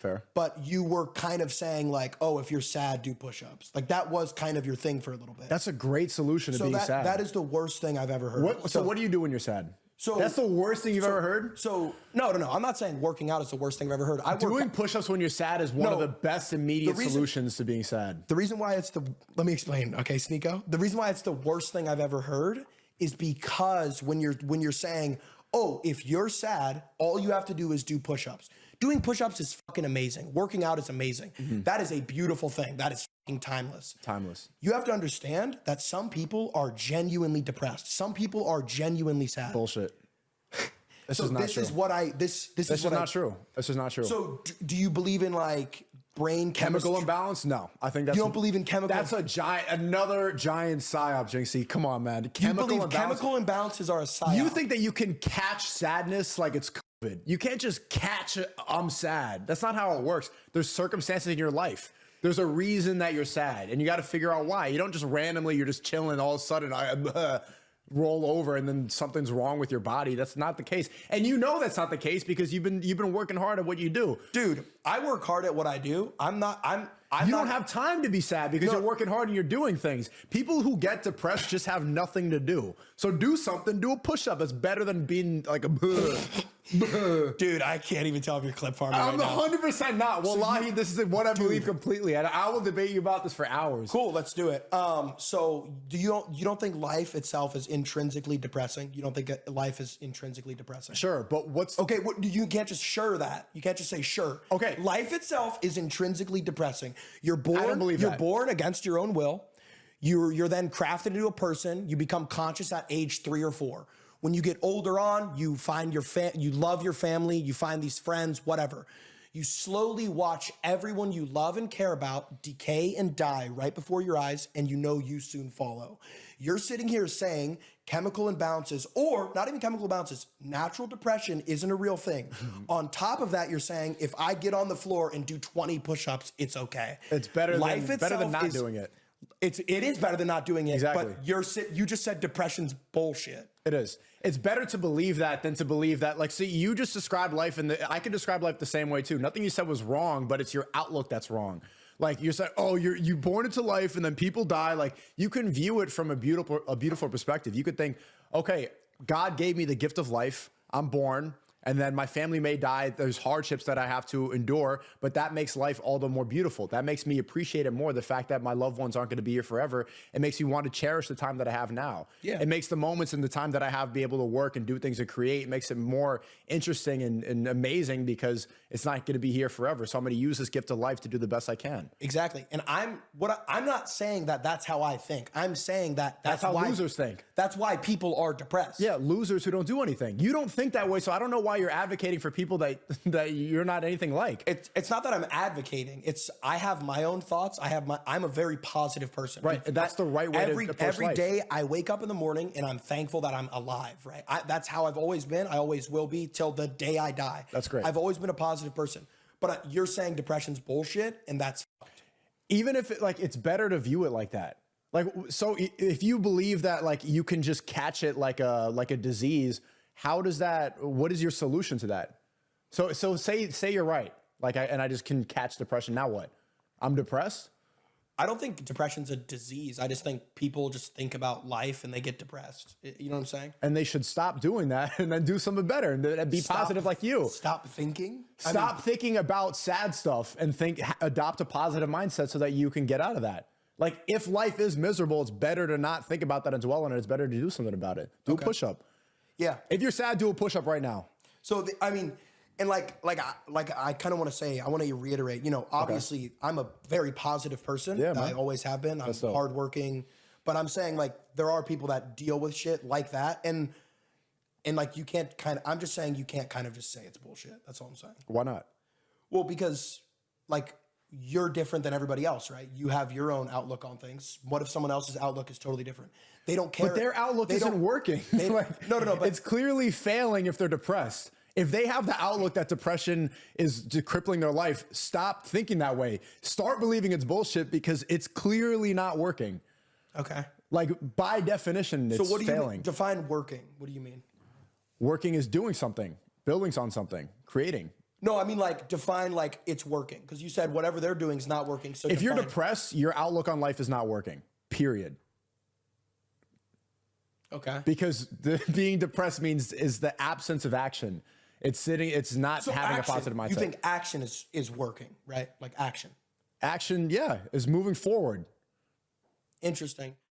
Fair. But you were kind of saying like, oh, if you're sad, do push-ups. Like that was kind of your thing for a little bit. That's a great solution to being sad. That is the worst thing I've ever heard. So what do you do when you're sad? So that's the worst thing you've ever heard? So no. I'm not saying working out is the worst thing I've ever heard. Doing push-ups when you're sad is one of the best immediate solutions to being sad. The reason why let me explain, okay, SNEAKO? The reason why it's the worst thing I've ever heard is because when you're saying, oh, if you're sad, all you have to do is do push-ups. Doing push-ups is fucking amazing. Working out is amazing. That is a beautiful thing. That is fucking timeless. Timeless. You have to understand that some people are genuinely depressed. Some people are genuinely sad. Bullshit. This is not true. This is not true. This is not true. So do you believe in like brain chemical imbalance? No, I think that's you don't believe in chemical. That's another giant psyop, Jynxzi. Come on, man. Chemical imbalances are a psyop. You think that you can catch sadness like it's COVID? You can't just catch I'm sad. That's not how it works. There's circumstances in your life. There's a reason that you're sad, and you got to figure out why. You don't just randomly, you're just chilling, all of a sudden roll over and then something's wrong with your body. That's not the case. And you know that's not the case because you've been working hard at what you do. Dude, I work hard at what I do. You don't have time to be sad because you're working hard and you're doing things. People who get depressed just have nothing to do. So do something, do a push-up. It's better than being like a Dude, I can't even tell if you're clip farming I'm 100% not. Wallahi, this is what I believe completely. And I will debate you about this for hours. Cool, let's do it. So you don't think life itself is intrinsically depressing? You don't think life is intrinsically depressing? Sure, but okay, you can't just sure that. You can't just say sure. Okay. Life itself is intrinsically depressing. You're born, I don't believe you're born against your own will. You're then crafted into a person. You become conscious at age 3 or 4. When you get older on, you find you love your family, you find these friends, whatever. You slowly watch everyone you love and care about decay and die right before your eyes, and you know you soon follow. You're sitting here saying chemical imbalances, or not even chemical imbalances, natural depression isn't a real thing. On top of that, you're saying if I get on the floor and do 20 push-ups, it's okay. It's better than not doing it. It is better than not doing it. Exactly. But you just said depression's bullshit. It is. It's better to believe that than to believe that. Like, see, you just described life, and I can describe life the same way too. Nothing you said was wrong, but it's your outlook that's wrong. Like you said, oh, you're born into life, and then people die. Like you can view it from a beautiful perspective. You could think, okay, God gave me the gift of life. I'm born. And then my family may die. There's hardships that I have to endure, but that makes life all the more beautiful. That makes me appreciate it more. The fact that my loved ones aren't going to be here forever. It makes me want to cherish the time that I have now. Yeah. It makes the moments and the time that I have be able to work and do things and create. It makes it more interesting and amazing because it's not going to be here forever. So I'm going to use this gift of life to do the best I can. Exactly. And I'm not saying that that's how I think. I'm saying that that's how why losers think. That's why people are depressed. Yeah, losers who don't do anything. You don't think that way, so I don't know why you're advocating for people that you're not anything like. It's not that I'm advocating. I have my own thoughts. I'm a very positive person. Right. That's the right way to approach life. Every day I wake up in the morning and I'm thankful that I'm alive, right? That's how I've always been. I always will be till the day I die. That's great. I've always been a positive person. But you're saying depression's bullshit, and that's fucked. Even if it's better to view it like that. Like, so if you believe that like you can just catch it like a disease, what is your solution to that? So say you're right. Like I just can catch depression. Now what? I'm depressed? I don't think depression's a disease. I just think people just think about life and they get depressed. You know what I'm saying? And they should stop doing that and then do something better and be positive like you. Stop thinking? Stop thinking about sad stuff and adopt a positive mindset so that you can get out of that. Like if life is miserable, it's better to not think about that and dwell on it. It's better to do something about it. Do a push-up. Yeah. If you're sad, do a push-up right now. So, and I kind of want to say, I want to reiterate, obviously I'm a very positive person. Yeah, I always have been. I'm hardworking, but I'm saying like, there are people that deal with shit like that. And like, you can't I'm just saying you can't kind of just say it's bullshit. That's all I'm saying. Why not? Well, because like you're different than everybody else, right? You have your own outlook on things. What if someone else's outlook is totally different? They don't care. But their outlook isn't working. No, but it's clearly failing if they're depressed. If they have the outlook that depression is crippling their life, stop thinking that way. Start believing it's bullshit because it's clearly not working. Okay. Like by definition, it's failing. You define working? What do you mean? Working is doing something, building on something, creating. No, I mean like define like it's working because you said whatever they're doing is not working. So If you're define. depressed, your outlook on life is not working. Period. Okay. Because being depressed is the absence of action. It's not So having action, a positive mindset. you think action is working, right? Like action. Action, yeah, is moving forward. Interesting.